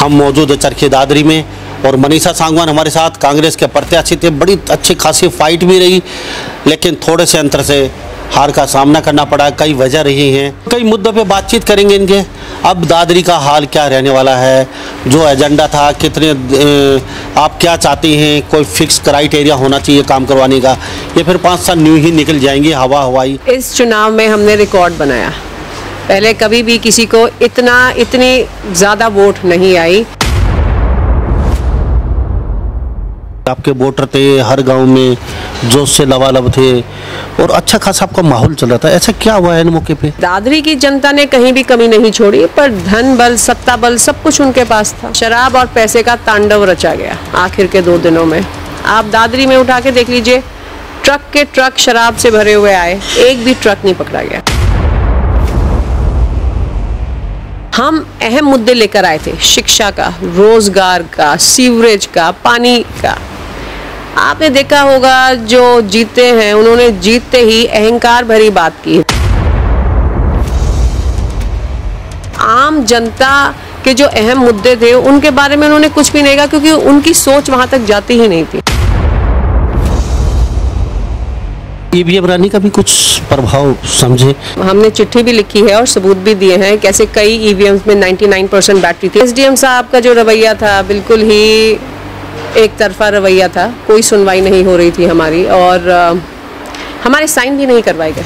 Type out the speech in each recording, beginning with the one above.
हम मौजूद है चरखी दादरी में और मनीषा सांगवान हमारे साथ कांग्रेस के प्रत्याशी थे। बड़ी अच्छी खासी फाइट भी रही, लेकिन थोड़े से अंतर से हार का सामना करना पड़ा। कई वजह रही हैं, कई मुद्दों पे बातचीत करेंगे इनके। अब दादरी का हाल क्या रहने वाला है, जो एजेंडा था, कितने आप क्या चाहती हैं, कोई फिक्स क्राइटेरिया होना चाहिए काम करवाने का, ये फिर 5 साल न्यू ही निकल जाएंगे हवा हवाई। इस चुनाव में हमने रिकॉर्ड बनाया। पहले कभी भी किसी को इतनी ज़्यादा वोट नहीं आई। आपके वोटर थे, हर गांव में जोश से लबालब थे और अच्छा खासा आपका माहौल चल रहा था। ऐसा क्या हुआ है इन मौके पे? दादरी की जनता ने कहीं भी कमी नहीं छोड़ी, पर धन बल, सत्ता बल सब कुछ उनके पास था। शराब और पैसे का तांडव रचा गया आखिर के 2 दिनों में। आप दादरी में उठा के देख लीजिए, ट्रक के ट्रक शराब से भरे हुए आए, एक भी ट्रक नहीं पकड़ा गया। हम अहम मुद्दे लेकर आए थे, शिक्षा का, रोजगार का, सीवरेज का, पानी का। आपने देखा होगा जो जीते हैं उन्होंने जीतते ही अहंकार भरी बात की। आम जनता के जो अहम मुद्दे थे उनके बारे में उन्होंने कुछ भी नहीं कहा, क्योंकि उनकी सोच वहां तक जाती ही नहीं थी। ईवीएम रानी का भी कुछ प्रभाव समझे? हमने चिट्ठी भी लिखी है और सबूत भी दिए हैं, कैसे कई ईवीएम्स में 99% बैटरी थी। एसडीएम साहब का जो रवैया था बिल्कुल ही एक तरफा रवैया था, कोई सुनवाई नहीं हो रही थी हमारी, और हमारे साइन भी नहीं करवाए गए।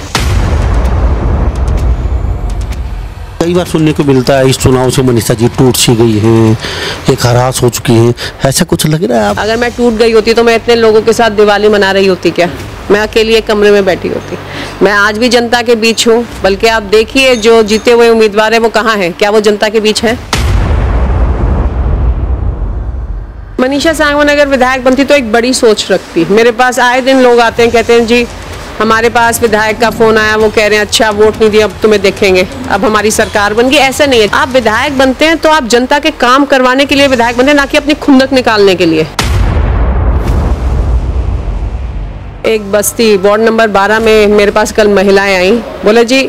कई बार सुनने को मिलता है इस चुनाव से मनीषा जी टूट सी गई हैं, एक हरास हो चुकी हैं, ऐसा कुछ लग रहा है? आप अगर मैं टूट गई होती तो मैं इतने लोगों के साथ दिवाली मना रही होती क्या? मैं अकेली एक कमरे में बैठी होती। मैं आज भी जनता के बीच हूँ, बल्कि आप देखिए जो जीते हुए उम्मीदवार है वो कहाँ है, क्या वो जनता के बीच है? मनीषा सांगवान अगर विधायक बनती तो एक बड़ी सोच रखती। मेरे पास आए दिन लोग आते हैं, कहते हैं जी हमारे पास विधायक का फोन आया, वो कह रहे हैं अच्छा वोट नहीं दिया, अब तुम्हें देखेंगे, अब हमारी सरकार बन गई। ऐसा नहीं है। आप विधायक बनते हैं तो आप जनता के काम करवाने के लिए विधायक बनते हैं, ना कि अपनी खुंदक निकालने के लिए। एक बस्ती वार्ड नंबर 12 में मेरे पास कल महिलाएं आई, बोले जी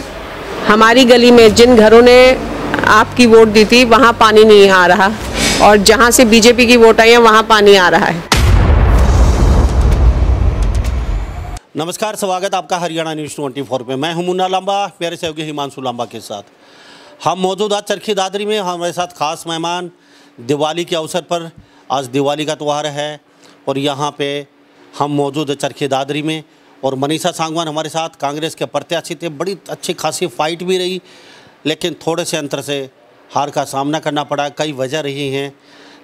हमारी गली में जिन घरों ने आपकी वोट दी थी वहाँ पानी नहीं आ रहा, और जहाँ से बीजेपी की वोट आई है वहाँ पानी आ रहा है। नमस्कार, स्वागत आपका हरियाणा न्यूज़ 24 पे। मैं हूं मुन्ना लांबा, मेरे सहयोगी हिमांशु लांबा के साथ। हम मौजूद आज चरखी दादरी में, हमारे साथ खास मेहमान। दिवाली के अवसर पर, आज दिवाली का त्यौहार है और यहाँ पे हम मौजूद है चरखी दादरी में और मनीषा सांगवान हमारे साथ कांग्रेस के प्रत्याशी थे। बड़ी अच्छी खासी फाइट भी रही, लेकिन थोड़े से अंतर से हार का सामना करना पड़ा। कई वजह रही हैं,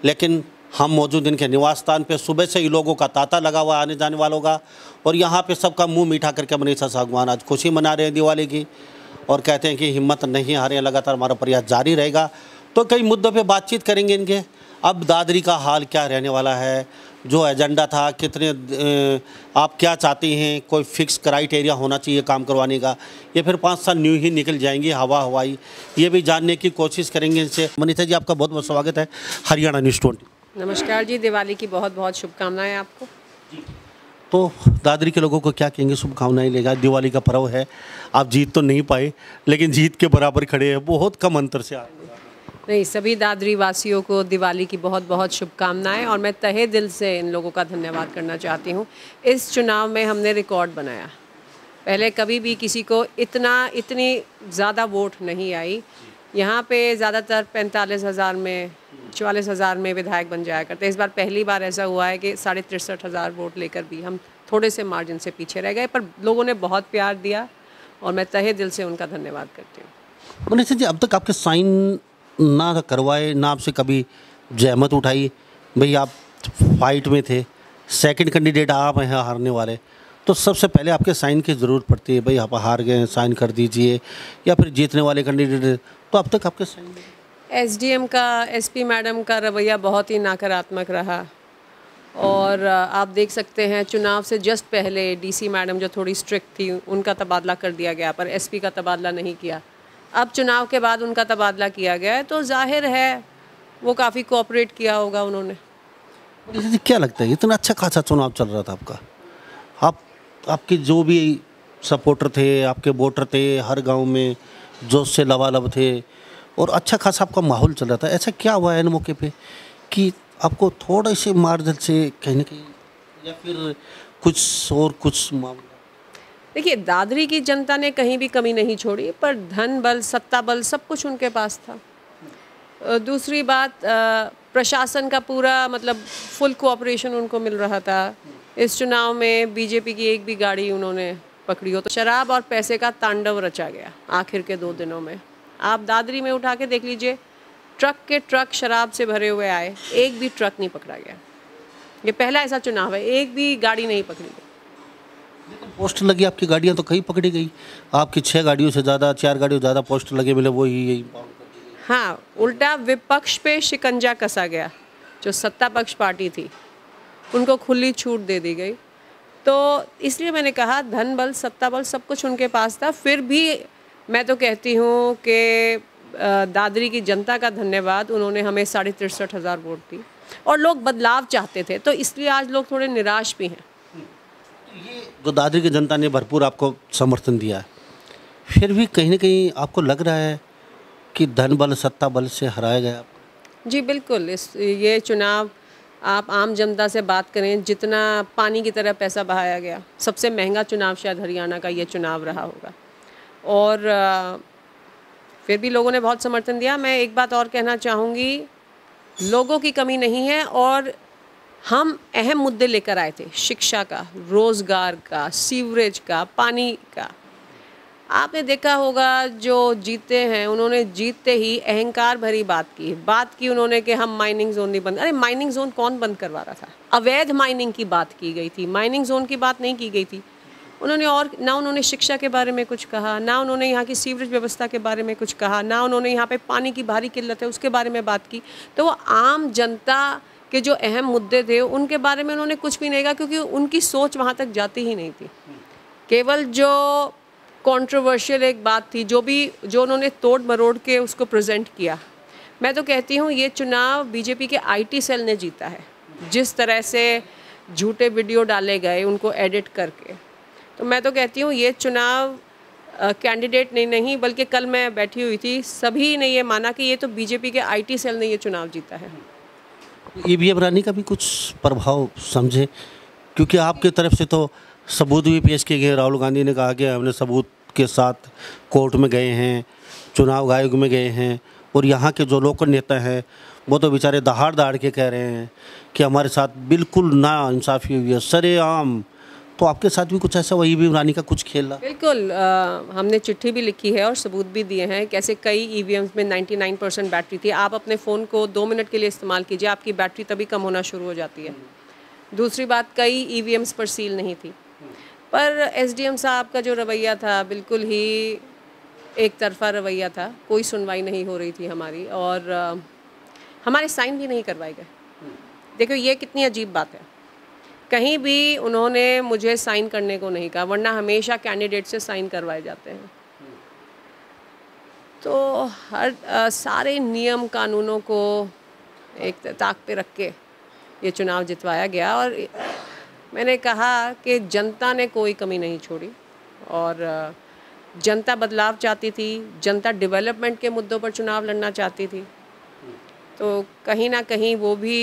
लेकिन हम मौजूद इनके निवास स्थान पे। सुबह से ही लोगों का तांता लगा हुआ आने जाने वालों का, और यहाँ पे सबका मुंह मीठा करके मनीषा सांगवान आज खुशी मना रहे हैं दिवाली की, और कहते हैं कि हिम्मत नहीं हारे, लगातार हमारा प्रयास जारी रहेगा। तो कई मुद्दों पे बातचीत करेंगे इनके। अब दादरी का हाल क्या रहने वाला है, जो एजेंडा था, कितने आप क्या चाहती हैं, कोई फिक्स क्राइटेरिया होना चाहिए काम करवाने का, ये फिर 5 साल न्यू ही निकल जाएंगे हवा हवाई, ये भी जानने की कोशिश करेंगे इनसे। मनीषा जी आपका बहुत बहुत स्वागत है हरियाणा न्यूज़ 20। नमस्कार जी, दिवाली की बहुत बहुत शुभकामनाएं आपको। तो दादरी के लोगों को क्या कहेंगे, शुभकामनाएं लेगा? दिवाली का पर्व है, आप जीत तो नहीं पाए लेकिन जीत के बराबर खड़े हैं, बहुत कम अंतर से आए। नहीं, सभी दादरी वासियों को दिवाली की बहुत बहुत शुभकामनाएं, और मैं तहे दिल से इन लोगों का धन्यवाद करना चाहती हूँ। इस चुनाव में हमने रिकॉर्ड बनाया। पहले कभी भी किसी को इतनी ज़्यादा वोट नहीं आई। यहाँ पे ज़्यादातर 45,000 में, 44,000 में विधायक बन जाया करते। इस बार पहली बार ऐसा हुआ है कि 63,500 वोट लेकर भी हम थोड़े से मार्जिन से पीछे रह गए, पर लोगों ने बहुत प्यार दिया और मैं तहे दिल से उनका धन्यवाद करती हूँ। मनीषा जी, अब तक आपके साइन ना करवाए, ना आपसे कभी जहमत उठाई? भाई आप फाइट में थे, सेकंड कैंडिडेट आप हैं हारने वाले, तो सबसे पहले आपके साइन की ज़रूरत पड़ती है। भाई आप हार गए हैं, साइन कर दीजिए, या फिर जीतने वाले कैंडिडेट, तो अब तक आपके साइन? एसडीएम का, एसपी मैडम का रवैया बहुत ही नकारात्मक रहा, और आप देख सकते हैं चुनाव से जस्ट पहले डीसी मैडम जो थोड़ी स्ट्रिक्ट थी उनका तबादला कर दिया गया, पर एसपी का तबादला नहीं किया। अब चुनाव के बाद उनका तबादला किया गया है, तो जाहिर है वो काफ़ी कोऑपरेट किया होगा उन्होंने। क्या लगता है इतना अच्छा खासा चुनाव चल रहा था आपका, आपके जो भी सपोर्टर थे, आपके वोटर थे, हर गांव में जोश से लबालब थे और अच्छा खासा आपका माहौल चल रहा था, ऐसा क्या हुआ है इन मौके पे कि आपको थोड़े से मार्जिन से कहीं ना कहीं, या फिर कुछ मामला? देखिए, दादरी की जनता ने कहीं भी कमी नहीं छोड़ी, पर धन बल, सत्ता बल सब कुछ उनके पास था। दूसरी बात, प्रशासन का पूरा मतलब फुल कोऑपरेशन उनको मिल रहा था। इस चुनाव में बीजेपी की एक भी गाड़ी उन्होंने पकड़ी हो तो शराब और पैसे का तांडव रचा गया आखिर के 2 दिनों में। आप दादरी में उठा के देख लीजिए, ट्रक के ट्रक शराब से भरे हुए आए, एक भी ट्रक नहीं पकड़ा गया। ये पहला ऐसा चुनाव है, एक भी गाड़ी नहीं पकड़ी गई। लेकिन पोस्टर लगी आपकी गाड़ियाँ तो कहीं पकड़ी गई, आपकी 6 गाड़ियों से ज़्यादा, 4 गाड़ियों से ज़्यादा पोस्टर लगे मिले, वही यही। हाँ, उल्टा विपक्ष पे शिकंजा कसा गया। जो सत्ता पक्ष पार्टी थी उनको खुली छूट दे दी गई। तो इसलिए मैंने कहा धन बल, सत्ता बल सब कुछ उनके पास था। फिर भी मैं तो कहती हूँ कि दादरी की जनता का धन्यवाद, उन्होंने हमें 63,500 वोट दी और लोग बदलाव चाहते थे, तो इसलिए आज लोग थोड़े निराश भी हैं। ये जो दादरी की जनता ने भरपूर आपको समर्थन दिया है, फिर भी कहीं ना कहीं आपको लग रहा है कि धन बल सत्ता बल से हराया गया? जी बिल्कुल, ये चुनाव आप आम जनता से बात करें, जितना पानी की तरह पैसा बहाया गया, सबसे महंगा चुनाव शायद हरियाणा का ये चुनाव रहा होगा। और फिर भी लोगों ने बहुत समर्थन दिया। मैं एक बात और कहना चाहूँगी, लोगों की कमी नहीं है और हम अहम मुद्दे लेकर आए थे, शिक्षा का, रोज़गार का, सीवरेज का, पानी का। आपने देखा होगा जो जीते हैं उन्होंने जीतते ही अहंकार भरी बात की उन्होंने कि हम माइनिंग जोन नहीं बंद। अरे माइनिंग जोन कौन बंद करवा रहा था? अवैध माइनिंग की बात की गई थी, माइनिंग जोन की बात नहीं की गई थी। उन्होंने और ना उन्होंने शिक्षा के बारे में कुछ कहा, ना उन्होंने यहाँ की सीवरेज व्यवस्था के बारे में कुछ कहा, ना उन्होंने यहाँ पे पानी की भारी किल्लत है उसके बारे में बात की। तो वो आम जनता के जो अहम मुद्दे थे उनके बारे में उन्होंने कुछ भी नहीं कहा, क्योंकि उनकी सोच वहाँ तक जाती ही नहीं थी। केवल जो कंट्रोवर्शियल एक बात थी, जो उन्होंने तोड़ मरोड़ के उसको प्रेजेंट किया। मैं तो कहती हूँ ये चुनाव बीजेपी के आईटी सेल ने जीता है। जिस तरह से झूठे वीडियो डाले गए उनको एडिट करके, तो मैं तो कहती हूँ ये चुनाव कैंडिडेट ने नहीं बल्कि कल मैं बैठी हुई थी, सभी ने ये माना कि ये तो बीजेपी के आईटी सेल ने ये चुनाव जीता है। ईवीएम रानी का भी कुछ प्रभाव समझे, क्योंकि आपकी तरफ से तो सबूत भी पेश किए गए। राहुल गांधी ने कहा कि हमने सबूत के साथ कोर्ट में गए हैं, चुनाव आयोग में गए हैं, और यहाँ के जो लोकल नेता हैं वो तो बेचारे दहाड़ दहाड़ के कह रहे हैं कि हमारे साथ बिल्कुल ना इंसाफ़ी हुई है, सरेआम। तो आपके साथ भी कुछ ऐसा वही भी रानी का कुछ खेल रहा? बिल्कुल, हमने चिट्ठी भी लिखी है और सबूत भी दिए हैं। कैसे कई ईवीएम्स में 99% बैटरी थी। आप अपने फ़ोन को 2 मिनट के लिए इस्तेमाल कीजिए, आपकी बैटरी तभी कम होना शुरू हो जाती है। दूसरी बात, कई ईवीएम्स पर सील नहीं थी। पर एसडीएम साहब का जो रवैया था बिल्कुल ही एक तरफा रवैया था, कोई सुनवाई नहीं हो रही थी हमारी, और हमारे साइन भी नहीं करवाए गए। देखो ये कितनी अजीब बात है, कहीं भी उन्होंने मुझे साइन करने को नहीं कहा, वरना हमेशा कैंडिडेट से साइन करवाए जाते हैं। तो हर सारे नियम कानूनों को एक ताक पे रख के ये चुनाव जितवाया गया। और मैंने कहा कि जनता ने कोई कमी नहीं छोड़ी और जनता बदलाव चाहती थी, जनता डेवलपमेंट के मुद्दों पर चुनाव लड़ना चाहती थी। तो कहीं ना कहीं वो भी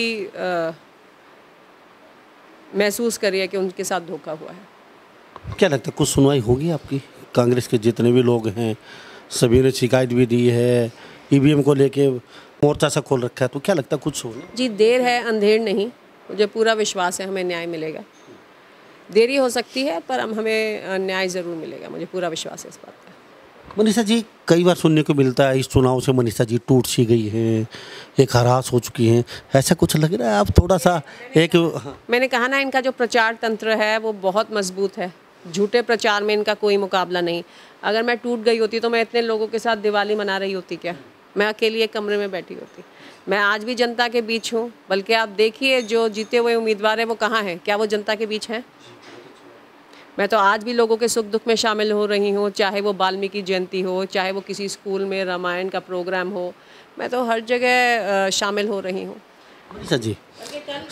महसूस करिए कि उनके साथ धोखा हुआ है। क्या लगता है कुछ सुनवाई होगी आपकी? कांग्रेस के जितने भी लोग हैं सभी ने शिकायत भी दी है, ईवीएम को लेके मोर्चा सा खोल रखा है, तो क्या लगता है कुछ होगा? जी, देर है अंधेर नहीं, मुझे पूरा विश्वास है हमें न्याय मिलेगा। देरी हो सकती है पर हमें न्याय ज़रूर मिलेगा, मुझे पूरा विश्वास है इस बात का। मनीषा जी, कई बार सुनने को मिलता है इस चुनाव से मनीषा जी टूट सी गई हैं, एक हरास हो चुकी हैं, ऐसा कुछ लग रहा है? आप थोड़ा सा एक मैंने कहा ना, इनका जो प्रचार तंत्र है वो बहुत मजबूत है, झूठे प्रचार में इनका कोई मुकाबला नहीं। अगर मैं टूट गई होती तो मैं इतने लोगों के साथ दिवाली मना रही होती क्या? मैं अकेली एक कमरे में बैठी होती। मैं आज भी जनता के बीच हूँ, बल्कि आप देखिए जो जीते हुए उम्मीदवार हैं वो कहाँ हैं, क्या वो जनता के बीच हैं? मैं तो आज भी लोगों के सुख दुख में शामिल हो रही हूँ, चाहे वो वाल्मीकि जयंती हो, चाहे वो किसी स्कूल में रामायण का प्रोग्राम हो, मैं तो हर जगह शामिल हो रही हूँ। मनीषा जी,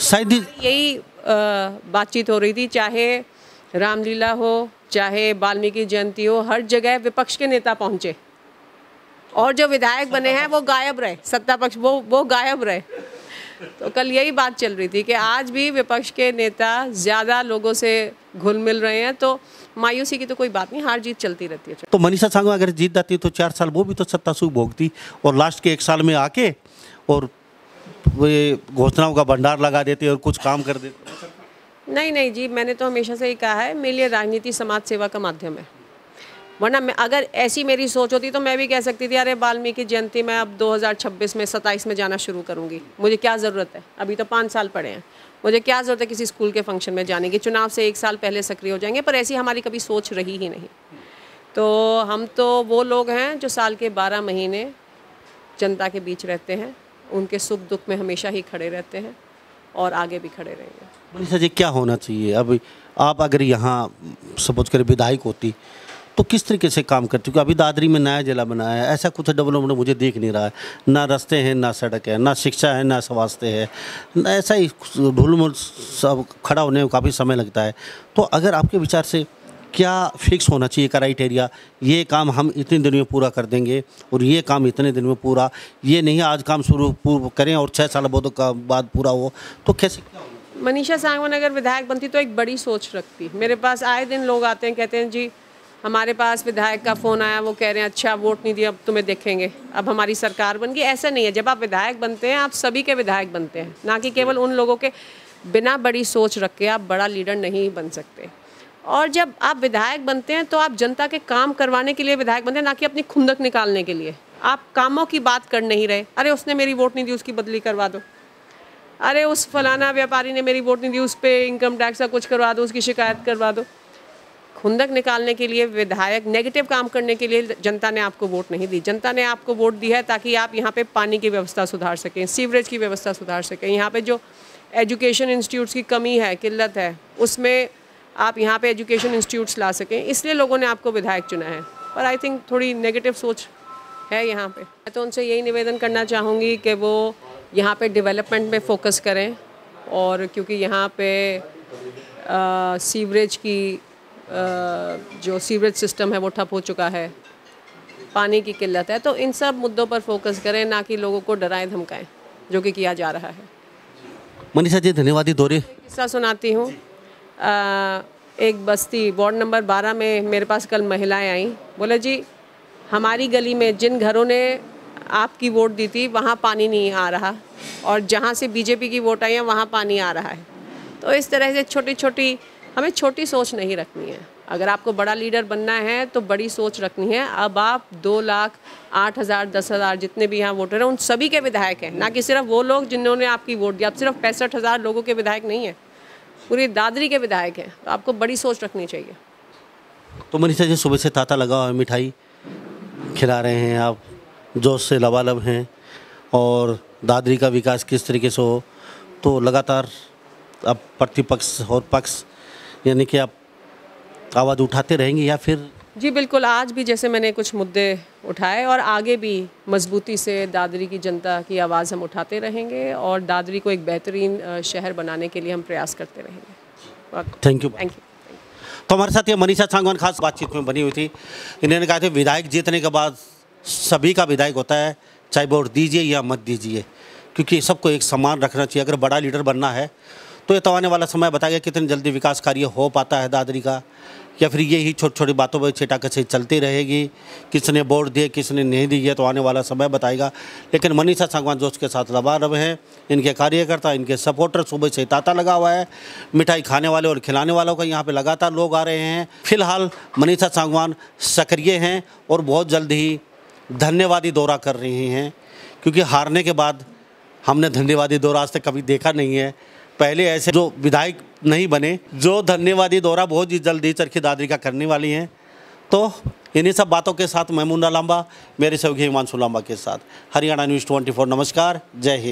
शायद यही बातचीत हो रही थी, चाहे रामलीला हो, चाहे वाल्मीकि जयंती हो, हर जगह विपक्ष के नेता पहुँचे और जो विधायक बने हैं वो गायब रहे, सत्ता पक्ष वो गायब रहे। तो कल यही बात चल रही थी कि आज भी विपक्ष के नेता ज़्यादा लोगों से घुल मिल रहे हैं, तो मायूसी की तो कोई बात नहीं, हार जीत चलती रहती है। तो मनीषा सांगवान अगर जीत जाती तो 4 साल वो भी तो सत्ता सुख भोगती, और लास्ट के 1 साल में आके और वे घोषणाओं का भंडार लगा देते और कुछ काम कर देते। नहीं जी, मैंने तो हमेशा से ही कहा है, मेरे लिए राजनीति समाज सेवा का माध्यम है। वरना अगर ऐसी मेरी सोच होती तो मैं भी कह सकती थी अरे वाल्मीकि जयंती में अब 2026 में 27 में जाना शुरू करूँगी, मुझे क्या ज़रूरत है, अभी तो 5 साल पड़े हैं, मुझे क्या ज़रूरत है किसी स्कूल के फंक्शन में जाने की, चुनाव से 1 साल पहले सक्रिय हो जाएंगे। पर ऐसी हमारी कभी सोच रही ही नहीं। तो हम तो वो लोग हैं जो साल के 12 महीने जनता के बीच रहते हैं, उनके सुख दुख में हमेशा ही खड़े रहते हैं और आगे भी खड़े रहेंगे। मनीषा जी क्या होना चाहिए अब, आप अगर यहाँ सपोज करें विधायक होती तो किस तरीके से काम करती? क्योंकि अभी दादरी में नया जिला बनाया है, ऐसा कुछ डेवलपमेंट मुझे देख नहीं रहा है, ना रास्ते हैं, ना सड़क है, ना शिक्षा है, ना स्वास्थ्य है, ऐसा ही ढुलमुल सब खड़ा होने में काफ़ी समय लगता है। तो अगर आपके विचार से क्या फिक्स होना चाहिए क्राइटेरिया, ये काम हम इतने दिन में पूरा कर देंगे और ये काम इतने दिन में पूरा, ये नहीं आज काम पूर्व करें और 6 साल बाद पूरा हो, तो कैसे क्या होगा? मनीषा सांगवान अगर विधायक बनती तो एक बड़ी सोच रखती। मेरे पास आए दिन लोग आते हैं, कहते हैं जी हमारे पास विधायक का फ़ोन आया, वो कह रहे हैं अच्छा वोट नहीं दिया, अब तुम्हें देखेंगे, अब हमारी सरकार बन गई। ऐसा नहीं है, जब आप विधायक बनते हैं आप सभी के विधायक बनते हैं, ना कि केवल उन लोगों के। बिना बड़ी सोच रख के आप बड़ा लीडर नहीं बन सकते। और जब आप विधायक बनते हैं तो आप जनता के काम करवाने के लिए विधायक बनते हैं, ना कि अपनी खुंदक निकालने के लिए। आप कामों की बात कर नहीं रहे, अरे उसने मेरी वोट नहीं दी उसकी बदली करवा दो, अरे उस फलाना व्यापारी ने मेरी वोट नहीं दी उस पर इनकम टैक्स का कुछ करवा दो, उसकी शिकायत करवा दो। खुंदक निकालने के लिए विधायक, नेगेटिव काम करने के लिए जनता ने आपको वोट नहीं दी। जनता ने आपको वोट दी है ताकि आप यहाँ पे पानी की व्यवस्था सुधार सकें, सीवरेज की व्यवस्था सुधार सकें, यहाँ पे जो एजुकेशन इंस्टीट्यूट्स की कमी है, किल्लत है, उसमें आप यहाँ पे एजुकेशन इंस्टीट्यूट्स ला सकें, इसलिए लोगों ने आपको विधायक चुना है। पर आई थिंक थोड़ी नेगेटिव सोच है यहाँ पे। मैं तो उनसे यही निवेदन करना चाहूँगी कि वो यहाँ पे डेवलपमेंट में फ़ोकस करें, और क्योंकि यहाँ पे सीवरेज की जो सीवरेज सिस्टम है वो ठप हो चुका है, पानी की किल्लत है, तो इन सब मुद्दों पर फोकस करें, ना कि लोगों को डराएं धमकाएं, जो कि किया जा रहा है। मनीषा जी धन्यवाद। दौरे किस्सा सुनाती हूँ। एक बस्ती वार्ड नंबर 12 में मेरे पास कल महिलाएं आईं, बोले जी हमारी गली में जिन घरों ने आपकी वोट दी थी वहाँ पानी नहीं आ रहा, और जहाँ से बीजेपी की वोट आई है वहाँ पानी आ रहा है। तो इस तरह से छोटी छोटी, हमें छोटी सोच नहीं रखनी है। अगर आपको बड़ा लीडर बनना है तो बड़ी सोच रखनी है। अब आप 2 लाख 8 हज़ार 10 हज़ार जितने भी यहाँ वोटर हैं उन सभी के विधायक हैं, ना कि सिर्फ वो लोग जिन्होंने आपकी वोट दी। आप सिर्फ 65,000 लोगों के विधायक नहीं हैं, पूरी दादरी के विधायक हैं। तो आपको बड़ी सोच रखनी चाहिए। तो मनीषा जी सुबह से तांता लगा हुआ है, मिठाई खिला रहे हैं आप, जोश से लबालब हैं, और दादरी का विकास किस तरीके से हो, तो लगातार अब प्रतिपक्ष और पक्ष यानी कि आप आवाज़ उठाते रहेंगे या फिर? जी बिल्कुल, आज भी जैसे मैंने कुछ मुद्दे उठाए और आगे भी मजबूती से दादरी की जनता की आवाज़ हम उठाते रहेंगे, और दादरी को एक बेहतरीन शहर बनाने के लिए हम प्रयास करते रहेंगे। Thank you. Thank you. तो हमारे साथ ये मनीषा सांगवान खास बातचीत में बनी हुई थी। इन्होंने कहा था विधायक जीतने के बाद सभी का विधायक होता है, चाहे वोट दीजिए या मत दीजिए, क्योंकि सबको एक समान रखना चाहिए। अगर बड़ा लीडर बनना है तो ये तो आने वाला समय बताएगा कितनी जल्दी विकास कार्य हो पाता है दादरी का, या फिर यही छोटी छोटी बातों पर छेटाकछी चलती रहेगी, किसने वोट दिए किसने नहीं दिए, तो आने वाला समय बताएगा। लेकिन मनीषा सांगवान जो उसके साथ लबालब हैं, इनके कार्यकर्ता, इनके सपोर्टर सुबह से तांता लगा हुआ है। मिठाई खाने वाले और खिलाने वालों का यहाँ पे लगातार लोग आ रहे हैं। फिलहाल मनीषा सांगवान सक्रिय हैं और बहुत जल्द ही धन्यवादी दौरा कर रही हैं, क्योंकि हारने के बाद हमने धन्यवादी दौरा आज तक कभी देखा नहीं है। पहले ऐसे जो विधायक नहीं बने, जो धन्यवादी दौरा बहुत ही जल्दी चरखी दादरी का करने वाली हैं। तो इन्हीं सब बातों के साथ मैं मुन्ना लांबा, मेरे सहयोगी हिमांशु लांबा के साथ हरियाणा न्यूज़ 24। नमस्कार, जय हिंद।